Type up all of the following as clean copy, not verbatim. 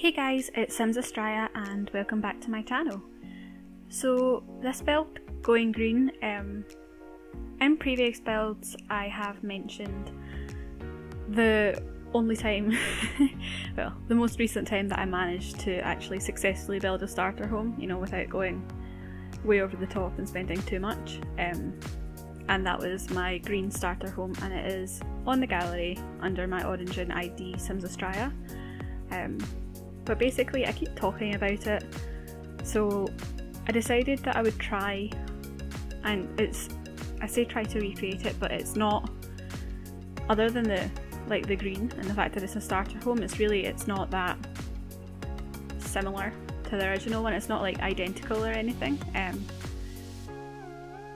Hey guys, it's SimsAstraia and welcome back to my channel. So this build, Going Green, in previous builds I have mentioned the only time, well, the most recent time that I managed to actually successfully build a starter home, you know, without going way over the top and spending too much. And that was my green starter home, and it is on the gallery under my origin ID SimsAstraia. But basically I keep talking about it, so I decided that I would try, and I say try to recreate it, but it's not, other than the green and the fact that it's a starter home, it's not that similar to the original one. It's not like identical or anything,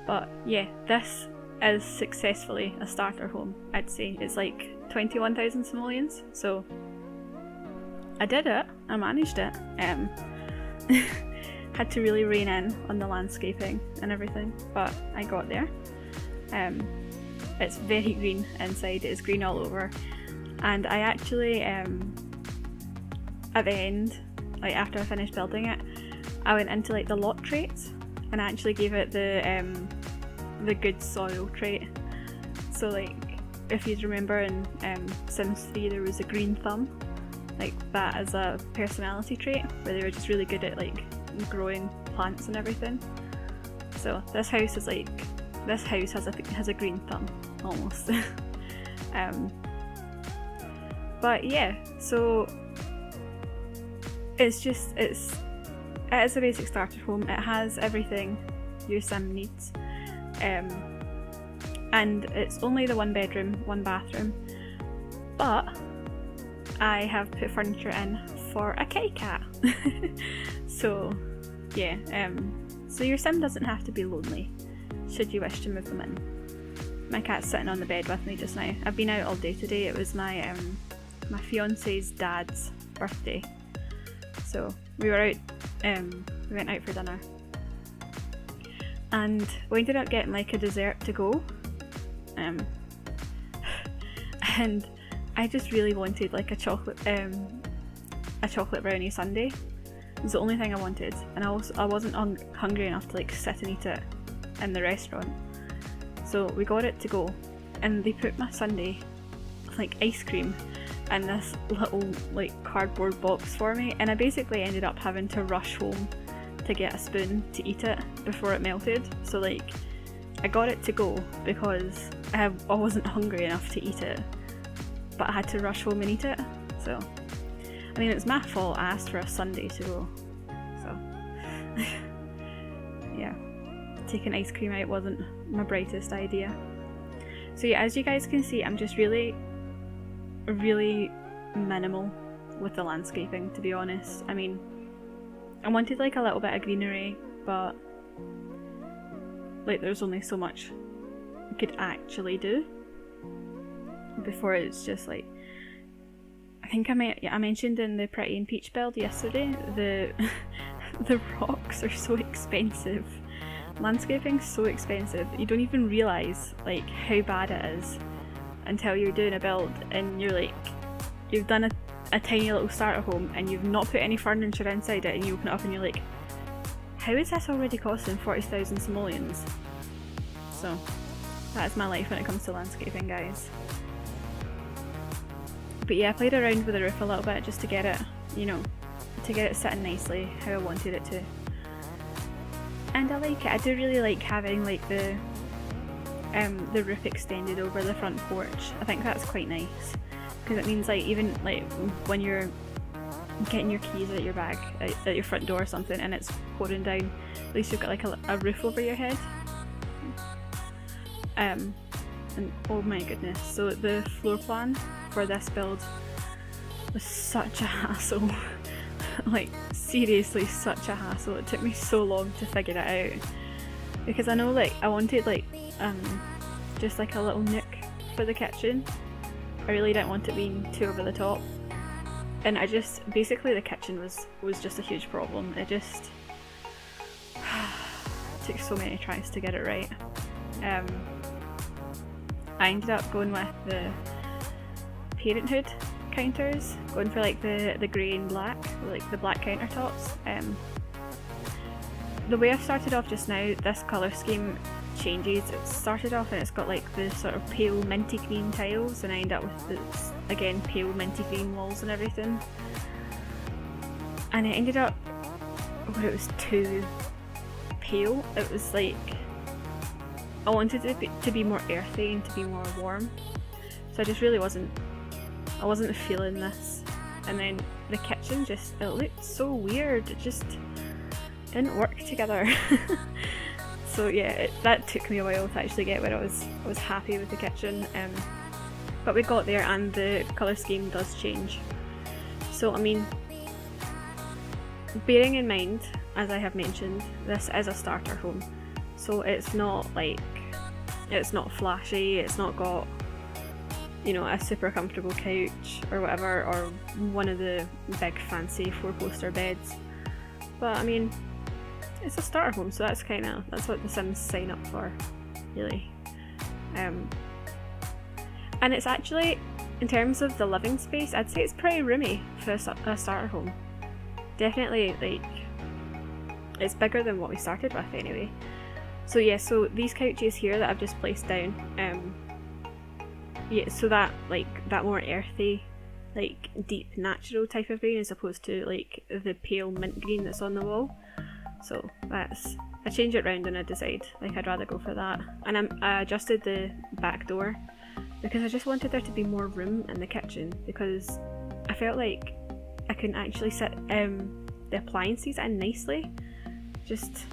but yeah, this is successfully a starter home. I'd say it's like 21,000 simoleons, so I did it, I managed it. Had to really rein in on the landscaping and everything, but I got there. It's very green inside, it is green all over, and I actually, at the end, like after I finished building it, I went into like the lot traits and I actually gave it the good soil trait. So like, if you remember in Sims 3 there was a green thumb, like that as a personality trait, where they were just really good at like growing plants and everything. So this house has a green thumb almost. But yeah, so it is a basic starter home. It has everything your sim needs, and it's only the 1 bedroom, 1 bathroom, but I have put furniture in for a kitty cat. So yeah, so your sim doesn't have to be lonely should you wish to move them in. My cat's sitting on the bed with me just now. I've been out all day today. It was my my fiance's dad's birthday, so we were out, we went out for dinner, and we ended up getting like a dessert to go, and I just really wanted like a chocolate brownie sundae. It was the only thing I wanted, and I wasn't hungry enough to like sit and eat it in the restaurant. So we got it to go, and they put my sundae, like ice cream, in this little like cardboard box for me, and I basically ended up having to rush home to get a spoon to eat it before it melted. So like, I got it to go because I wasn't hungry enough to eat it, but I had to rush home and eat it. So I mean, it's my fault I asked for a sundae to go, so yeah, taking ice cream out wasn't my brightest idea. So yeah, as you guys can see, I'm just really minimal with the landscaping, to be honest. I mean, I wanted like a little bit of greenery, but like there's only so much I could actually do before it's just like, I think I mentioned in the Pretty and Peach build yesterday, the rocks are so expensive. Landscaping's so expensive. You don't even realise like how bad it is until you're doing a build and you're like, you've done a tiny little starter home and you've not put any furniture inside it, and you open it up and you're like, how is this already costing 40,000 simoleons? So that's my life when it comes to landscaping, guys. But yeah, I played around with the roof a little bit just to get it, you know, to get it sitting nicely how I wanted it to. And I like it. I do really like having like the roof extended over the front porch. I think that's quite nice, because it means like, even like when you're getting your keys out your bag at your front door or something and it's pouring down, at least you've got like a roof over your head. And oh my goodness, so the floor plan for this build was such a hassle. Like seriously such a hassle. It took me so long to figure it out, because I know like I wanted like just like a little nook for the kitchen. I really didn't want it being too over the top, and I just, basically the kitchen was just a huge problem. It just took so many tries to get it right. I ended up going with the Parenthood counters, going for like the grey and black, like the black countertops. The way I've started off just now, this colour scheme changes. It started off and it's got like the sort of pale minty green tiles, and I end up with this, again, pale minty green walls and everything. And it ended up where it was too pale. It was like, I wanted it to be more earthy and to be more warm. So I just really wasn't feeling this. And then the kitchen just, it looked so weird. It just didn't work together. So yeah, that took me a while to actually get where I was happy with the kitchen. But we got there, and the colour scheme does change. So I mean, bearing in mind, as I have mentioned, this is a starter home. So it's not flashy, it's not got, you know, a super comfortable couch or whatever, or one of the big fancy 4-poster beds. But I mean, it's a starter home, so that's what the Sims sign up for, really. And it's actually, in terms of the living space, I'd say it's pretty roomy for a starter home. Definitely, like, it's bigger than what we started with anyway. So yeah, so these couches here that I've just placed down, yeah, so that, like, that more earthy, like, deep natural type of green, as opposed to like the pale mint green that's on the wall. So I changed it around and I decided like I'd rather go for that. And I adjusted the back door because I just wanted there to be more room in the kitchen, because I felt like I couldn't actually sit the appliances in nicely. Just,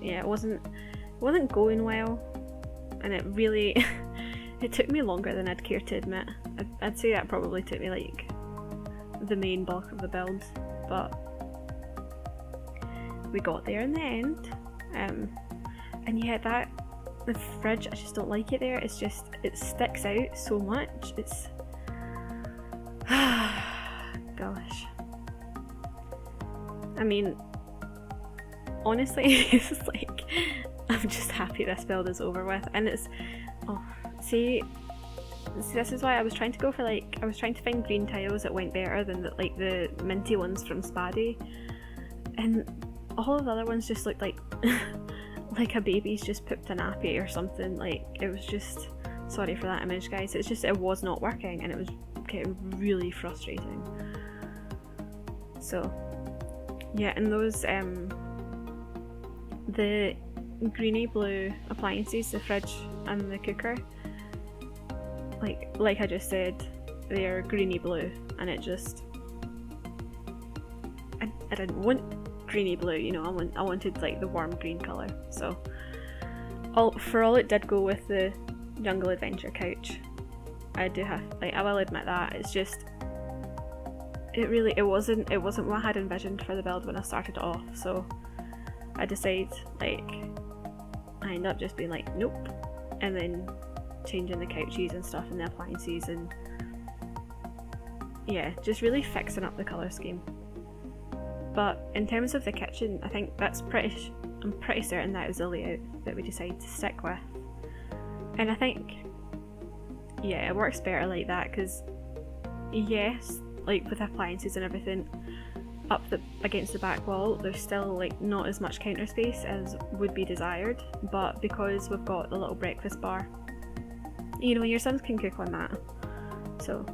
yeah, it wasn't going well, and it really it took me longer than I'd care to admit. I'd say that probably took me like the main bulk of the build, but we got there in the end. And yeah, the fridge, I just don't like it there. It's just, it sticks out so much. It's gosh, I mean, honestly, it's like, I'm just happy this build is over with. And it's, oh, see, this is why I was trying to go for, like, I was trying to find green tiles that went better than the minty ones from Spaddy, and all of the other ones just looked like like a baby's just pooped a nappy or something. Like, it was just, sorry for that image, guys, it's just, it was not working, and it was getting really frustrating. So yeah, and those the greeny blue appliances, the fridge and the cooker, like I just said, they're greeny blue, and it just, I didn't want greeny blue, you know, I wanted like the warm green colour. So for all it did go with the Jungle Adventure couch, I will admit that it's just, it wasn't what I had envisioned for the build when I started off. So I decided, like, I ended up just being like, nope, and then changing the couches and stuff and the appliances, and yeah, just really fixing up the colour scheme. But in terms of the kitchen, I think I'm pretty certain that is the layout that we decided to stick with. And I think, yeah, it works better like that, because yes, like with appliances and everything up against the back wall, there's still like not as much counter space as would be desired, but because we've got the little breakfast bar, you know, your Sims can cook on that, so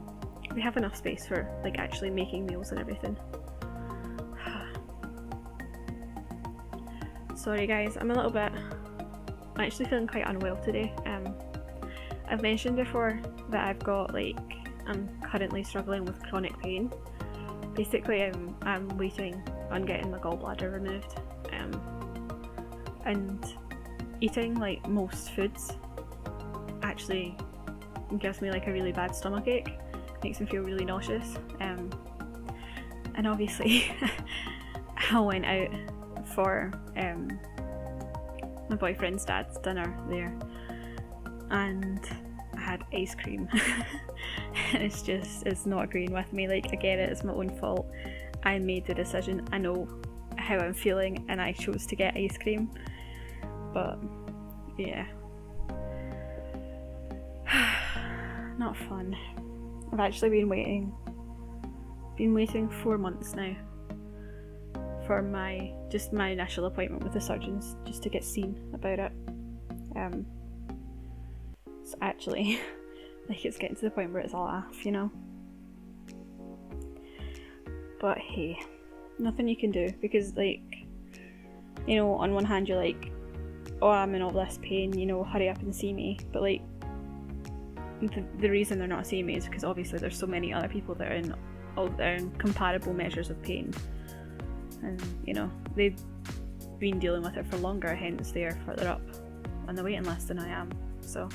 we have enough space for like actually making meals and everything. Sorry guys, I'm actually feeling quite unwell today. I've mentioned before that I've got, like, I'm currently struggling with chronic pain. Basically, I'm waiting on getting my gallbladder removed, and eating like most foods actually gives me like a really bad stomachache, makes me feel really nauseous, and obviously I went out for my boyfriend's dad's dinner there, and I had ice cream. And it's not agreeing with me. Like, I get it, it's my own fault. I made the decision, I know how I'm feeling, and I chose to get ice cream. But yeah, not fun. I've actually been waiting 4 months now for my initial appointment with the surgeons, just to get seen about it. It's actually like it's getting to the point where it's a laugh, you know. But hey, nothing you can do, because like, you know, on one hand you're like, oh, I'm in all this pain, you know, hurry up and see me. But like, the reason they're not seeing me is because obviously there's so many other people that are in comparable measures of pain, and you know, they've been dealing with it for longer, hence they're further up on the waiting list than I am. So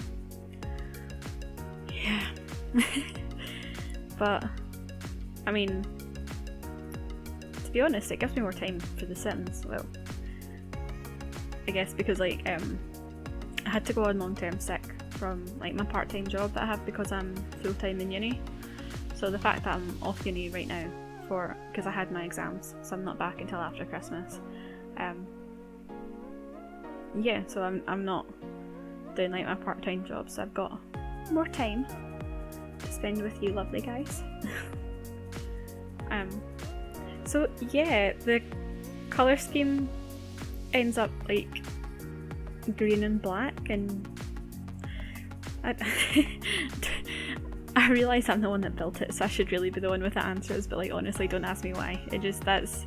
yeah. But I mean, to be honest, it gives me more time for The Sims. Well, I guess because like I had to go on long-term sick from like my part-time job that I have because I'm full-time in uni. So the fact that I'm off uni right now because I had my exams, so I'm not back until after Christmas. Yeah, so I'm not doing like my part-time job, so I've got more time to spend with you lovely guys. So yeah, the colour scheme ends up like green and black, and I realise I'm the one that built it, so I should really be the one with the answers, but like honestly, don't ask me why. It just that's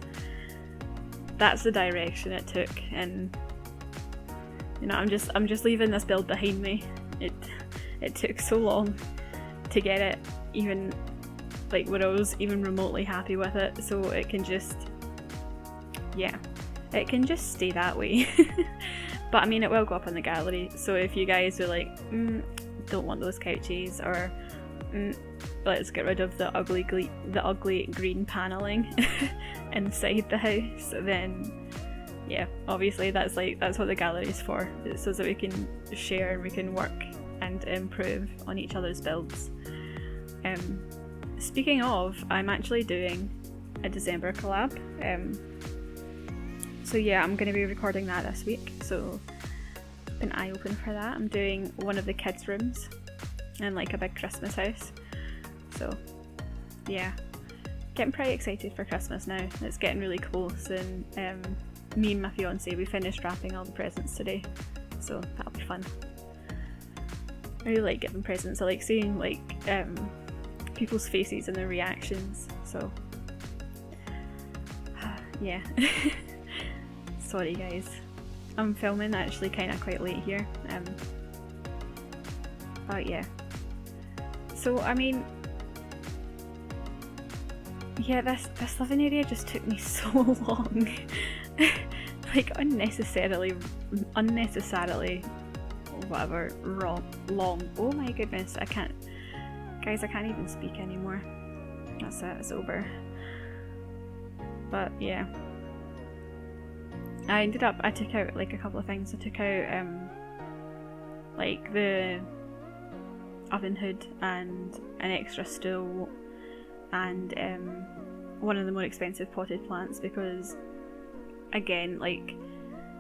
the direction it took, and you know, I'm just leaving this build behind me. It took so long to get it even like where I was even remotely happy with it, so it can just, yeah, it can just stay that way. But I mean, it will go up in the gallery, so if you guys are like, don't want those couches, or let's get rid of the ugly green paneling inside the house, then yeah, obviously that's what the gallery is for. It's so that we can share and we can work and improve on each other's builds. Speaking of, I'm actually doing a December collab. So yeah, I'm going to be recording that this week, so keep an eye open for that. I'm doing one of the kids' rooms in like a big Christmas house. So yeah, getting pretty excited for Christmas now. It's getting really close, and me and my fiance, we finished wrapping all the presents today, so that'll be fun. I really like giving presents. I like seeing like people's faces and their reactions, so yeah. Sorry guys, I'm filming actually kind of quite late here, but yeah. So I mean, yeah, this living area just took me so long. Like unnecessarily whatever long. Oh my goodness, I can't even speak anymore. That's it, it's over. But yeah, I took out like a couple of things. I took out like the oven hood and an extra stool and one of the more expensive potted plants, because again, like,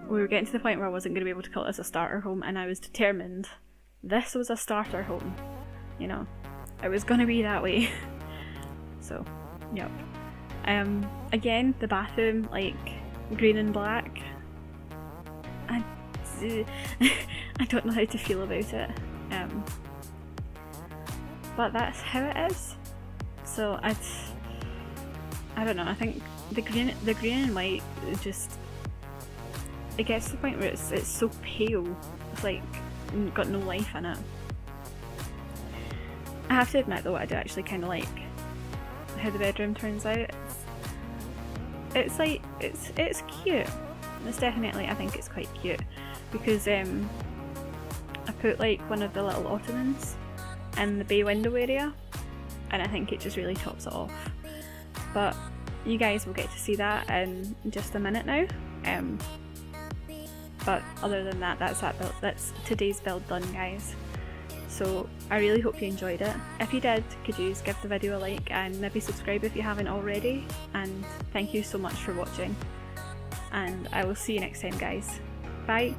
we were getting to the point where I wasn't going to be able to call it as a starter home, and I was determined this was a starter home, you know, it was going to be that way. So yep. Again, the bathroom, like green and black, I don't know how to feel about it, but that's how it is. So I don't know, I think the green and white it gets to the point where it's so pale, it's like got no life in it. I have to admit though, I do actually kind of like how the bedroom turns out. It's like it's cute. It's definitely, I think it's quite cute, because I put like one of the little ottomans in the bay window area, and I think it just really tops it off. But you guys will get to see that in just a minute now. But other than that, that's today's build done, guys. So I really hope you enjoyed it. If you did, could you give the video a like and maybe subscribe if you haven't already, and thank you so much for watching, and I will see you next time, guys. Bye.